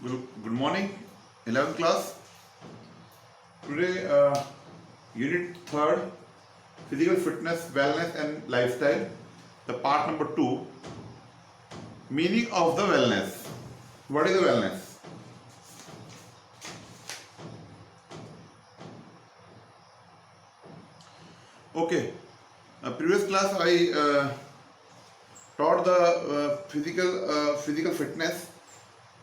Good morning, 11th class. Today, Unit 3rd, Physical Fitness, Wellness and Lifestyle. The part number 2, Meaning of the Wellness. What is the wellness? Okay, previous class I taught the physical fitness,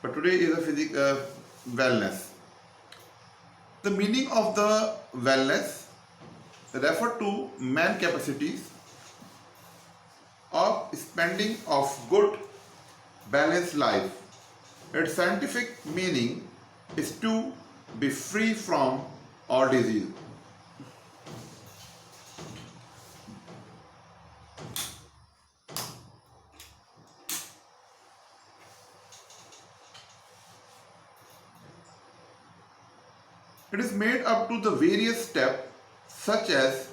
but today is a wellness. The meaning of the wellness refer to man capacities of spending of good balanced life. Its scientific meaning is to be free from all disease. It is made up to the various steps such as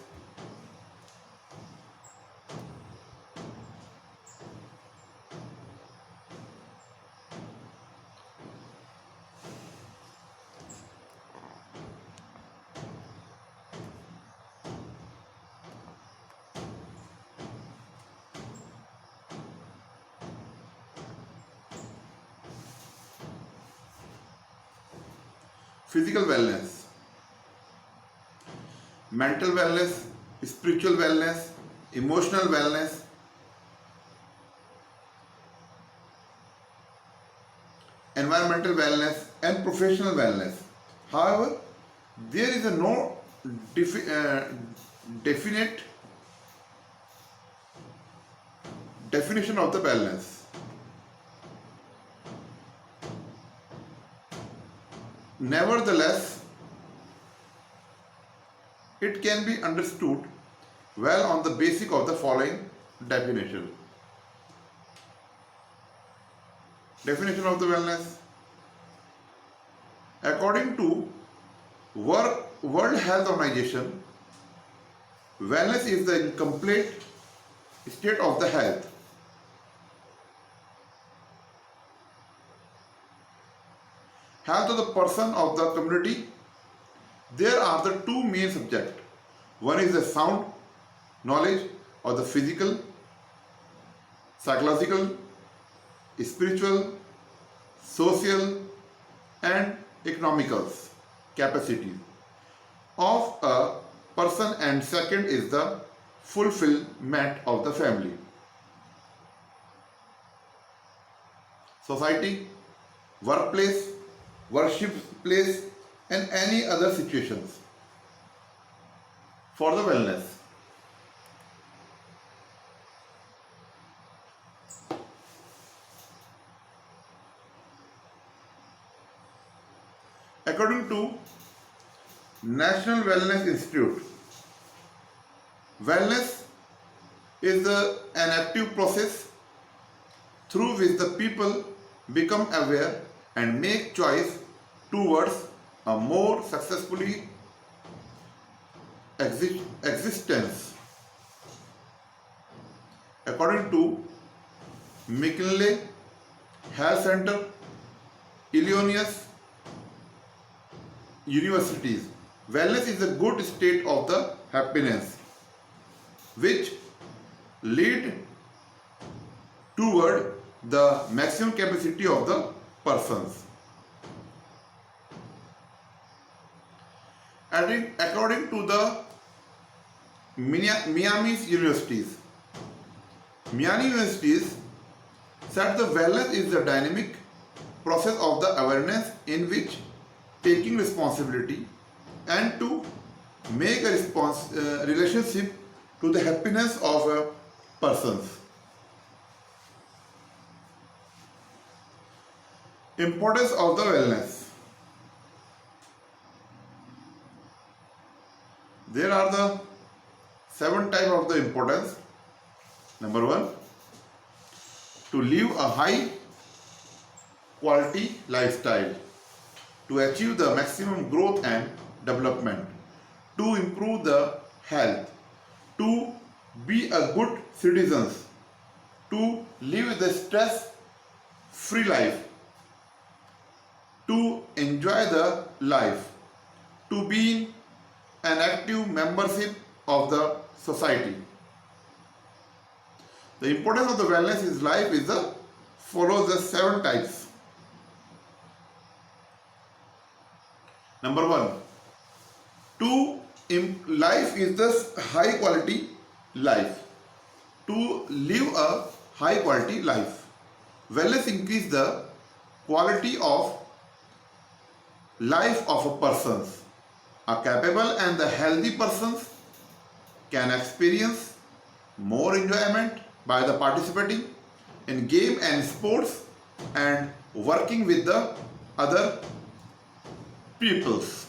physical wellness, mental wellness, spiritual wellness, emotional wellness, environmental wellness and professional wellness. However, there is no definite definition of the wellness. Nevertheless, it can be understood well on the basis of the following definition. Definition of the wellness. According to World Health Organization, wellness is the complete state of the health. Health of the person of the community. There are the two main subjects. One is the sound knowledge of the physical, psychological, spiritual, social and economical capacities of a person, and second is the fulfillment of the family, society, workplace, worship place and any other situations for the wellness. According to National Wellness Institute, wellness is an active process through which the people become aware and make choice towards a more successfully existence. According to McKinley Health Center, Illinois universities, wellness is a good state of the happiness which lead toward the maximum capacity of the persons. According to the Miami universities, said the wellness is the dynamic process of the awareness in which taking responsibility and to make a relationship to the happiness of a persons. Importance of the wellness. There are the 7 types of the importance. Number 1, to live a high quality lifestyle, to achieve the maximum growth and development, to improve the health, to be a good citizen, to live the stress free life, enjoy the life, to be an active membership of the society. The importance of the wellness is life is the follows the 7 types. Number 1, life is the high quality life. To live a high quality life. Wellness increase the quality of life of a person. A capable and the healthy persons can experience more enjoyment by the participating in game and sports and working with the other peoples.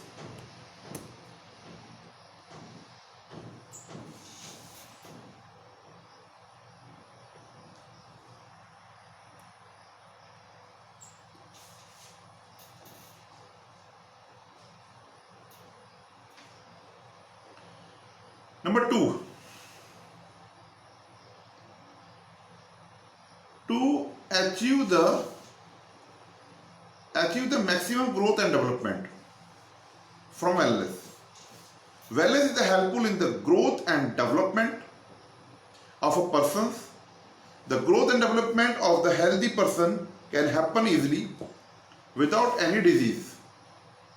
Number 2, to achieve the maximum growth and development from wellness. Wellness is helpful in the growth and development of a person. The growth and development of the healthy person can happen easily without any disease.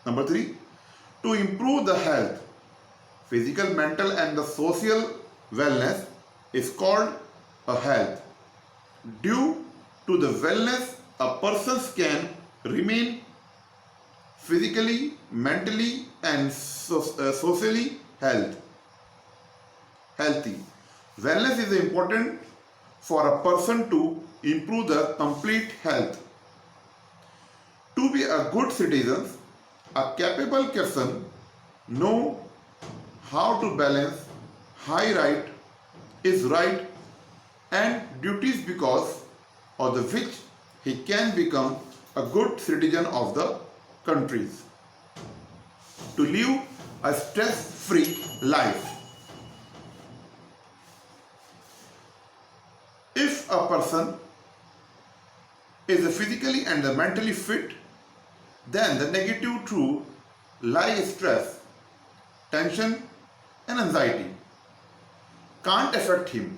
Number 3, to improve the health, physical, mental and the social wellness is called a health. Due to the wellness, a person can remain physically, mentally and socially healthy. Wellness is important for a person to improve the complete health. To be a good citizen, a capable person know how to balance right and duties because of the which he can become a good citizen of the countries. To live a stress-free life. If a person is physically and mentally fit, then the negative through like stress, tension and anxiety can't affect him.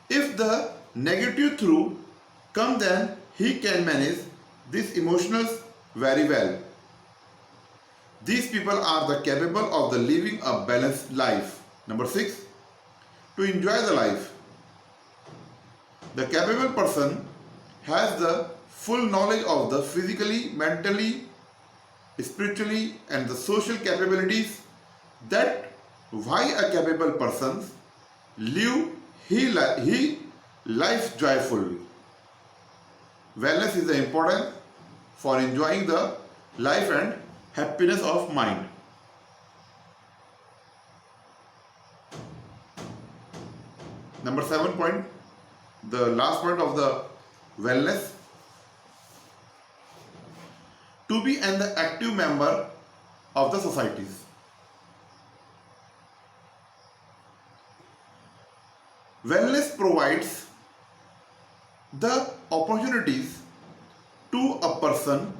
If the negative through come, then he can manage these emotions very well. These people are the capable of the living a balanced life. Number 6, to enjoy the life. The capable person has the full knowledge of the physically, mentally, spiritually and the social capabilities that why a capable person live he life joyfully. Wellness is important for enjoying the life and happiness of mind. Number 7 point, the last point of the wellness, to be an active member of the societies. Wellness provides the opportunities to a person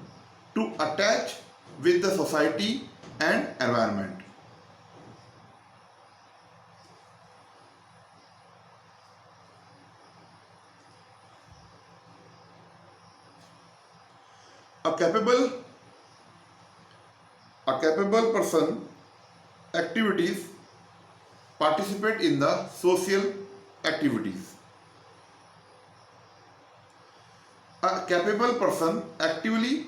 to attach with the society and environment. A capable person activities participate in the social activities. A capable person actively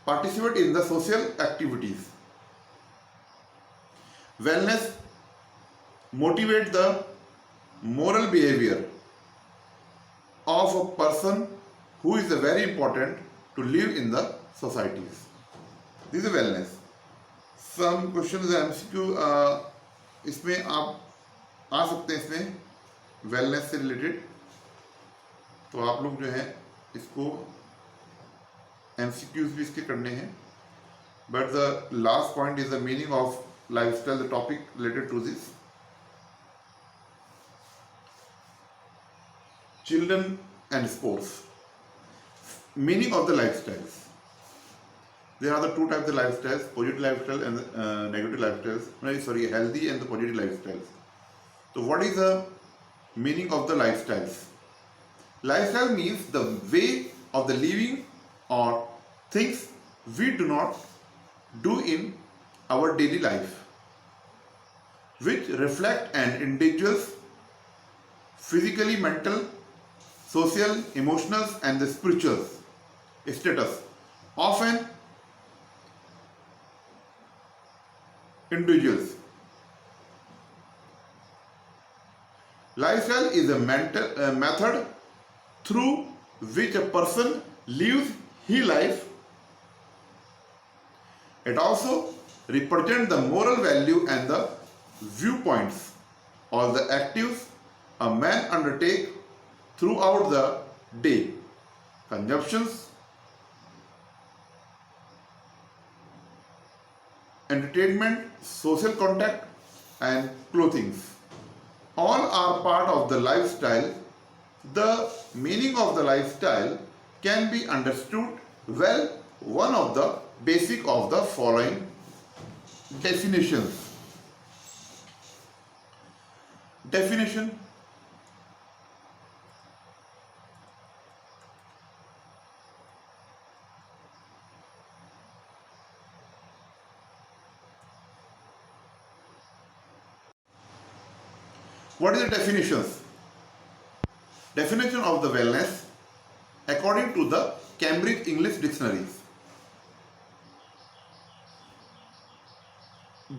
participate in the social activities. Wellness motivate the moral behavior of a person who is very important to live in the societies. This is wellness. Some questions MCQ इसमें आप आ सकते हैं इसमें wellness से related, तो आप लोग जो है इसको MCQs भी इसके करने हैं. But the last point is the meaning of lifestyle, the topic related to this. Children and sports. Meaning of the lifestyles. There are the two types of lifestyles: positive lifestyle and negative lifestyles. No, sorry, healthy and the positive lifestyles. So, what is the meaning of the lifestyles? Lifestyle means the way of the living or things we do not do in our daily life, which reflect an individual's physically, mental, social, emotional, and the spiritual status of an individuals. Lifestyle is a method through which a person lives his life. It also represents the moral value and the viewpoints or the activities a man undertakes throughout the day. Consumptions, entertainment, social contact, and clothing all are part of the lifestyle. The meaning of the lifestyle can be understood well. One of the basic of the following definitions. Definition: what is the definitions? Definition of the wellness according to the Cambridge English Dictionaries.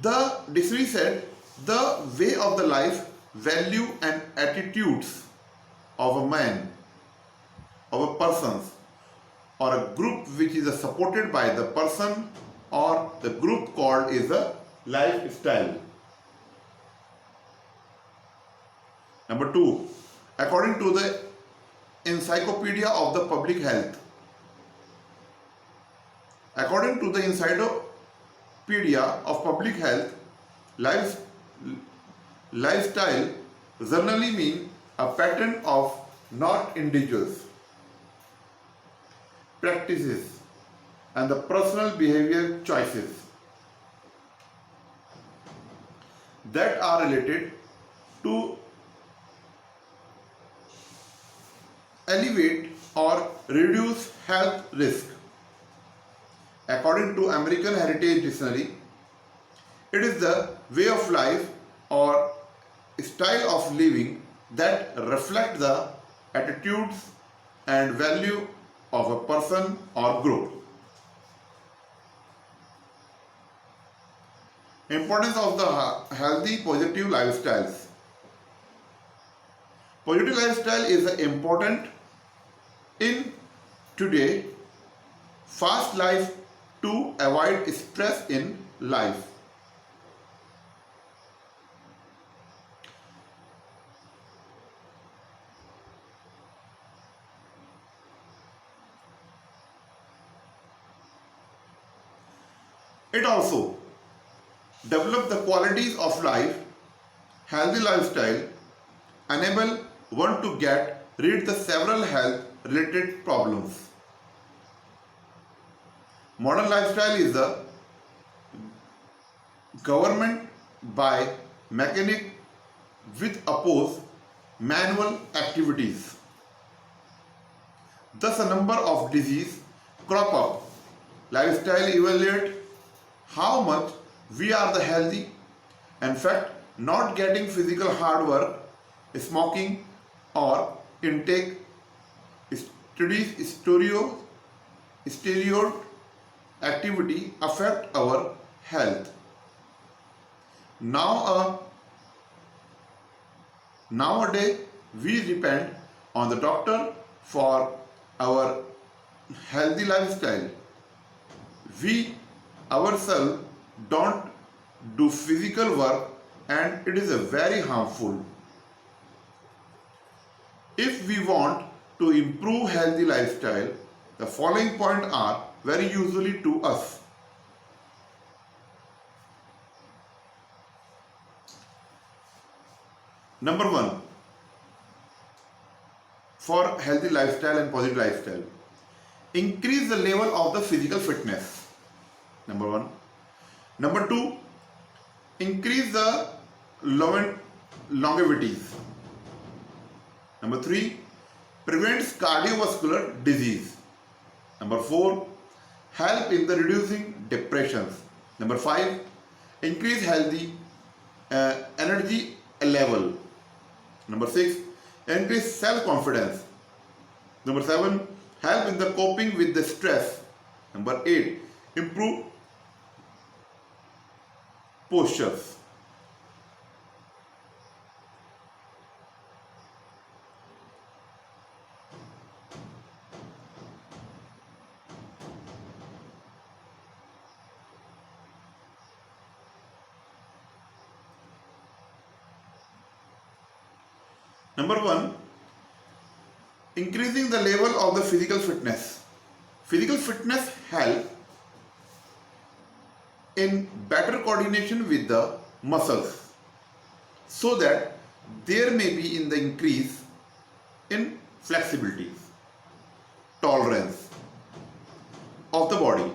The dictionary said the way of the life, value and attitudes of a man, of a person or a group which is supported by the person or the group called is a lifestyle. Number 2, according to the Encyclopedia of the Public Health. According to the Encyclopedia of Public Health, lifestyle generally means a pattern of not individuals, practices and the personal behavior choices that are related to elevate or reduce health risk. According to American Heritage Dictionary, it is the way of life or style of living that reflect the attitudes and value of a person or group. Importance of the healthy positive lifestyles. Positive lifestyle is important in today fast life to avoid stress in life. It also develop the qualities of life. Healthy lifestyle enable one to get rid the several health related problems. Modern lifestyle is the government by mechanic with oppose manual activities. Thus a number of disease crop up. Lifestyle evaluate how much we are the healthy. In fact, not getting physical hard work, smoking or intake studies stereo activity affect our health. Nowadays we depend on the doctor for our healthy lifestyle. We ourselves don't do physical work and it is a very harmful. If we want to improve healthy lifestyle, the following points are very useful to us. Number 1, for healthy lifestyle and positive lifestyle, increase the level of the physical fitness. Number one. Number two, increase the longevities. Number three, prevents cardiovascular disease. Number four, help in the reducing depressions. Number five, increase healthy energy level. Number six, increase self-confidence. Number seven, help in the coping with the stress. Number eight, improve postures. Number one, increasing the level of the physical fitness. Physical fitness help in better coordination with the muscles so that there may be in the increase in flexibility, tolerance of the body.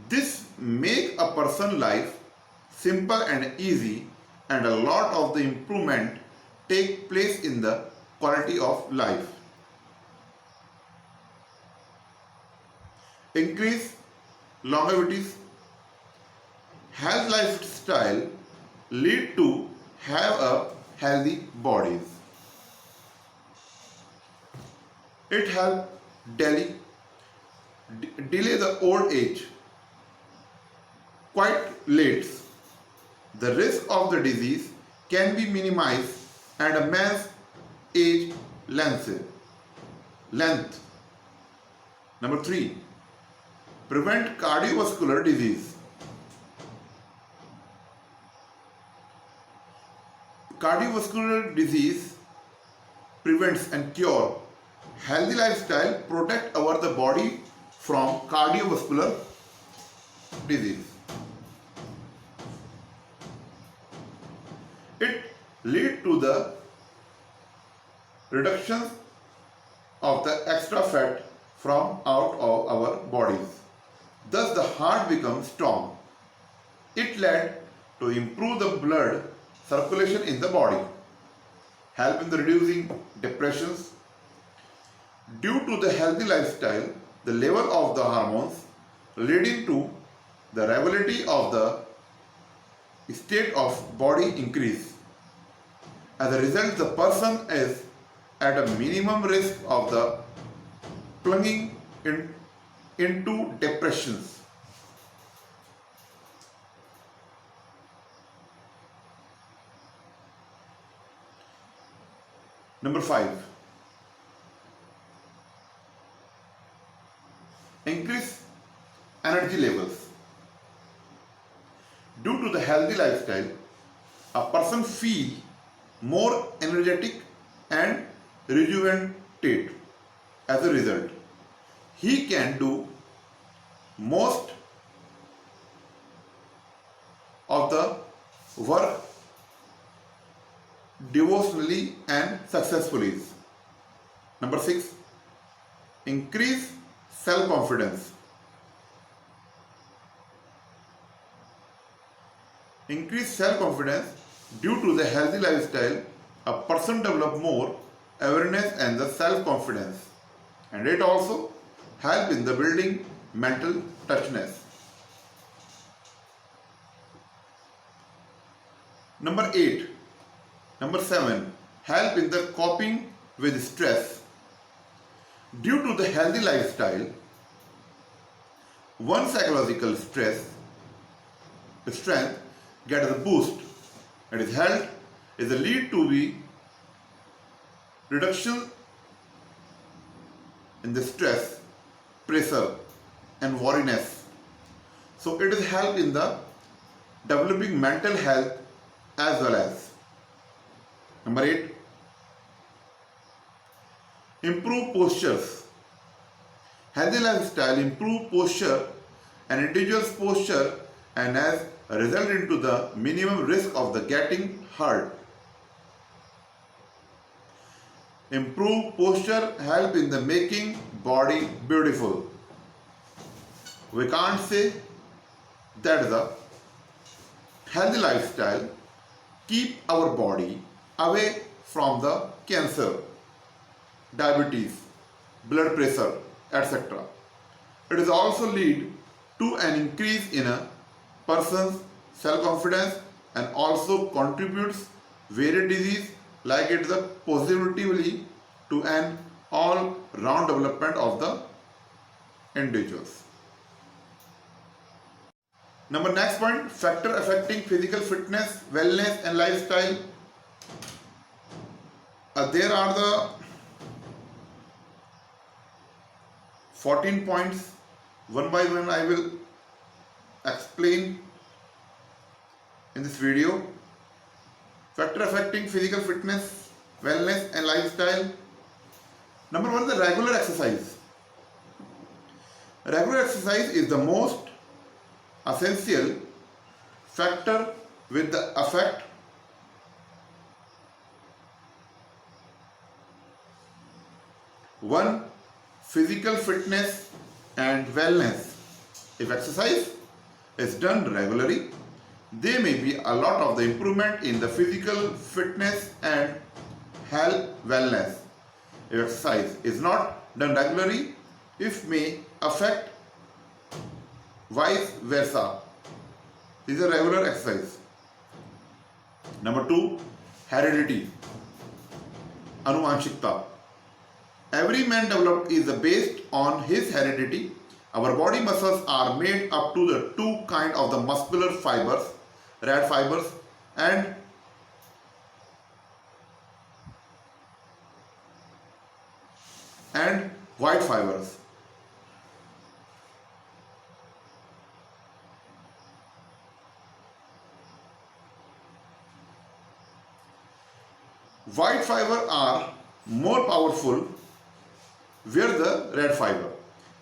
This make a person life simple and easy, and a lot of the improvement take place in the quality of life. Increase longevities. Health lifestyle lead to have a healthy bodies. It help delay the old age quite late. The risk of the disease can be minimized and a man's age length. Number three, prevent cardiovascular disease. Cardiovascular disease prevents and cure. Healthy lifestyle protect our the body from cardiovascular disease. It lead to the reduction of the extra fat from out of our bodies. Thus the heart becomes strong. It led to improve the blood circulation in the body, help in the reducing depressions. Due to the healthy lifestyle, the level of the hormones leading to the regularity of the state of body increase. As a result, the person is at a minimum risk of the plunging into depressions. Number five, increase energy levels. Due to the healthy lifestyle, a person feels more energetic and rejuvenated. As a result, he can do most of the work devotionally and successfully. Number six, increase self-confidence. Increase self-confidence. Due to the healthy lifestyle, a person develops more awareness and the self-confidence, and it also helps in the building mental toughness. Number 8. Number 7. Help in the coping with stress. Due to the healthy lifestyle, one psychological strength gets a boost, and its health is a lead to be reduction in the stress, pressure and worriness. So it is help in the developing mental health as well as. Number 8. Improve postures. Healthy lifestyle improve posture and individual's posture, and as a result into the minimum risk of the getting hurt. Improve posture help in the making body beautiful. We can't say that the healthy lifestyle keep our body away from the cancer, diabetes, blood pressure, etc. It is also lead to an increase in a person's self-confidence and also contributes various disease like it is a positively to an all-round development of the individuals. Number next point, factor affecting physical fitness, wellness and lifestyle. There are the 14 points. One by one I will explain in this video. Factor affecting physical fitness, wellness and lifestyle. Number one, the regular exercise. Regular exercise is the most essential factor with the effect one, physical fitness and wellness. If exercise is done regularly, there may be a lot of the improvement in the physical fitness and health wellness. If exercise is not done regularly, it may affect vice versa. This is a regular exercise. Number two, heredity, anuvanshikta. Every man developed is based on his heredity. Our body muscles are made up to the two kind of the muscular fibers, red fibers and white fibers. White fiber are more powerful, where the red fiber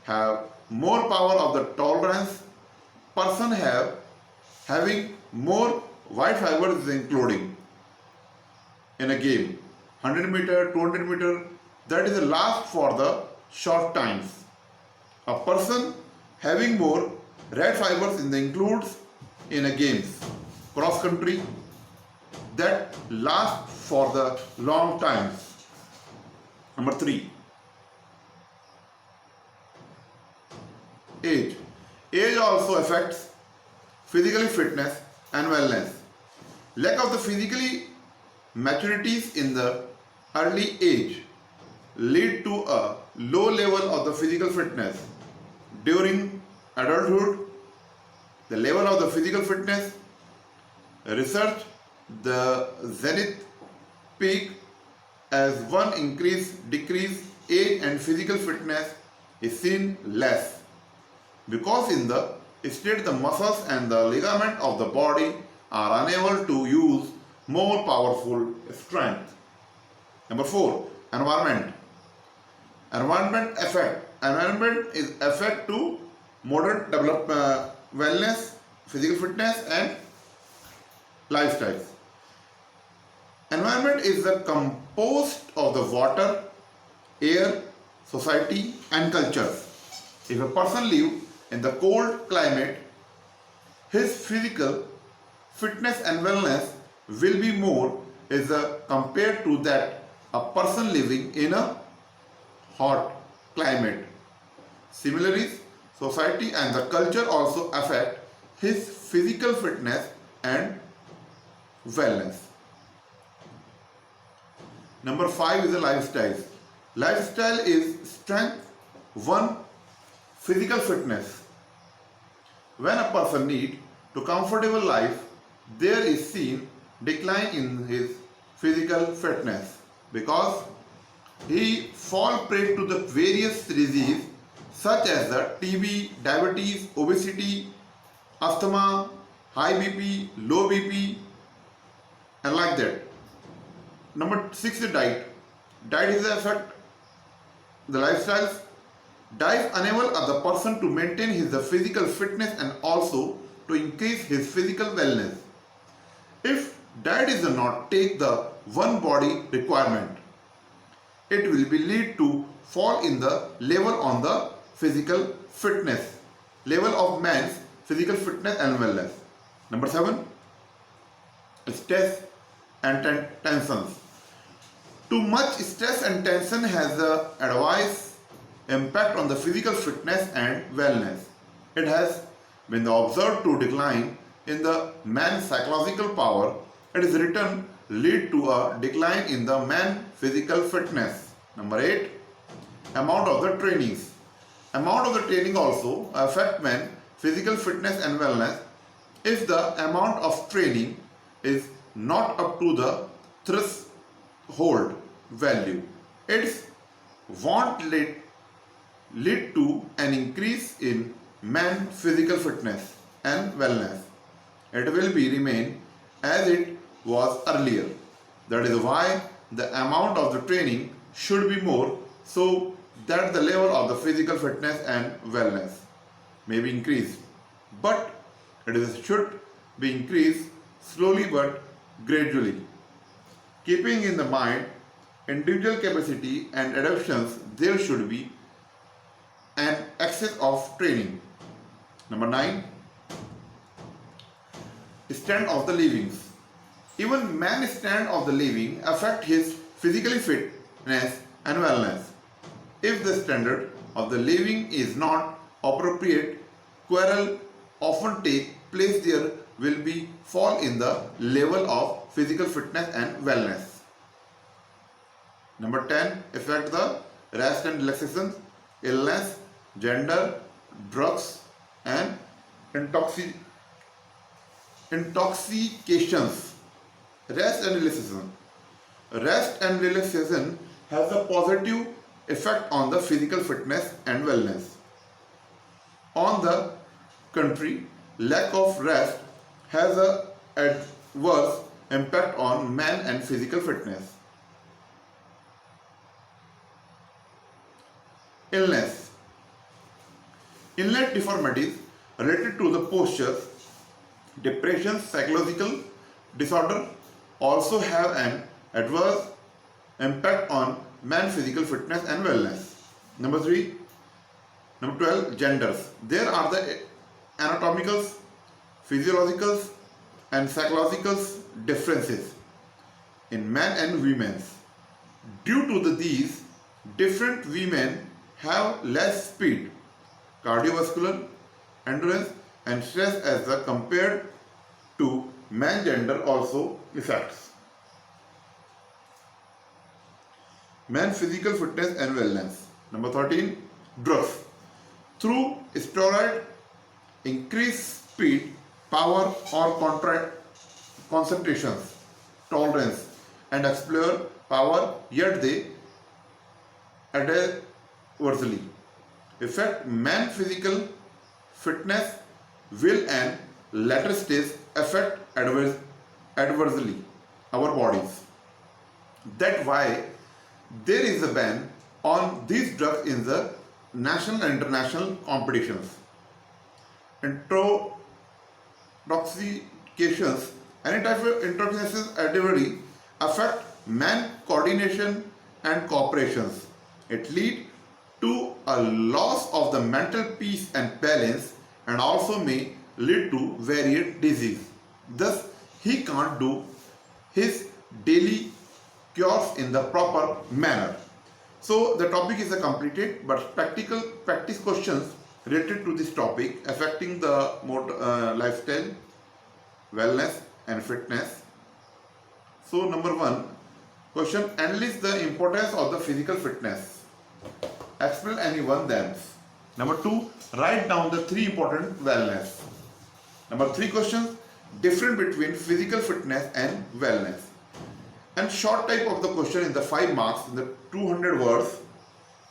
have more power of the tolerance. Person having more white fibers including in a game 100 meter, 200 meter, that is the last for the short times. A person having more red fibers includes in a games cross country, that lasts for the long times. Number three, age. Age also affects physical fitness and wellness. Lack of the physically maturities in the early age lead to a low level of the physical fitness. During adulthood, the level of the physical fitness research the zenith peak as one decrease age and physical fitness is seen less, because in the state the muscles and the ligament of the body are unable to use more powerful strength. Number four, environment. Environment is effect to modern wellness, physical fitness and lifestyles. Environment is the composed of the water, air, society and cultures. If a person lives in the cold climate, his physical fitness and wellness will be more is compared to that a person living in a hot climate. Similarly, society and the culture also affect his physical fitness and wellness. Number five is the lifestyle. Lifestyle is strength. One, physical fitness. When a person needs to comfortable life, there is seen decline in his physical fitness because he fall prey to the various diseases such as the TB, diabetes, obesity, asthma, high BP, low BP and like that. Number six is diet. Diet is the effect the lifestyles. Diet enable the person to maintain his physical fitness and also to increase his physical wellness. If diet is not take the one body requirement, it will be lead to fall in the level on the physical fitness. Level of man's physical fitness and wellness. Number 7, stress and tensions. Too much stress and tension has a adverse impact on the physical fitness and wellness. It has been observed to decline in the man's psychological power. It is written lead to a decline in the man's physical fitness. Number 8, amount of the trainings. Amount of the training also affect man physical fitness and wellness. If the amount of training is not up to the threshold value, it won't lead to an increase in man's physical fitness and wellness. It will be remain as it was earlier. That is why the amount of the training should be more, so that the level of the physical fitness and wellness may be increased. But should be increased slowly but gradually. Keeping in the mind individual capacity and adaptations, there should be an excess of training. Number 9, stand of the livings. Even man's stand of the living affect his physical fitness and wellness. If the standard of the living is not appropriate, quarrel often take place. There will be fall in the level of physical fitness and wellness. Number 10, affect the rest and relaxation, illness, gender, drugs and intoxications. Rest and relaxation. Rest and relaxation has a positive effect on the physical fitness and wellness. On the contrary, lack of rest has a adverse impact on man and physical fitness. Illness. Illness deformities related to the postures, depression, psychological disorder also have an adverse impact on man's physical fitness and wellness. Number 12, genders. There are the anatomical, physiological and psychological differences in men and women. Due to these, different women have less speed, cardiovascular, endurance and stress as compared to man. Gender also affects man physical fitness and wellness. Number 13, drugs. Through steroid, increase speed, power or concentrations, tolerance and explore power, yet they adversely affect man physical fitness, will and later stage affect adversely our bodies. That's why there is a ban on these drugs in the national and international competitions. Intoxications, any type of intoxications adversely affect man coordination and cooperations. It leads to a loss of the mental peace and balance and also may lead to varied disease. Thus, he can't do his daily cures in the proper manner. So the topic is completed, but practice questions related to this topic affecting the lifestyle, wellness and fitness. So number 1, question, analyze the importance of the physical fitness. Explain any one them. Number 2, write down the 3 important wellness. Number 3 questions, difference between physical fitness and wellness. And short type of the question in the 5 marks in the 200 words.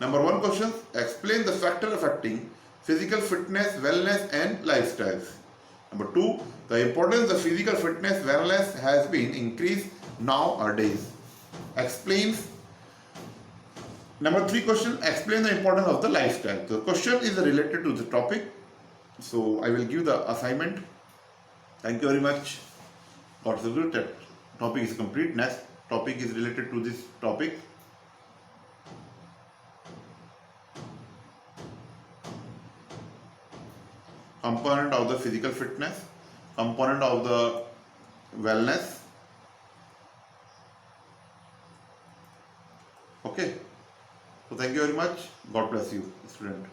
Number 1 question, explain the factor affecting physical fitness, wellness and lifestyles. Number 2, the importance of physical fitness, wellness has been increased nowadays. Explains. Number 3 question, explain the importance of the lifestyle. The question is related to the topic. So I will give the assignment. Thank you very much. Got the good topic is complete. Next topic is related to this topic. component of the physical fitness, component of the wellness. Okay, so thank you very much. God bless you, student.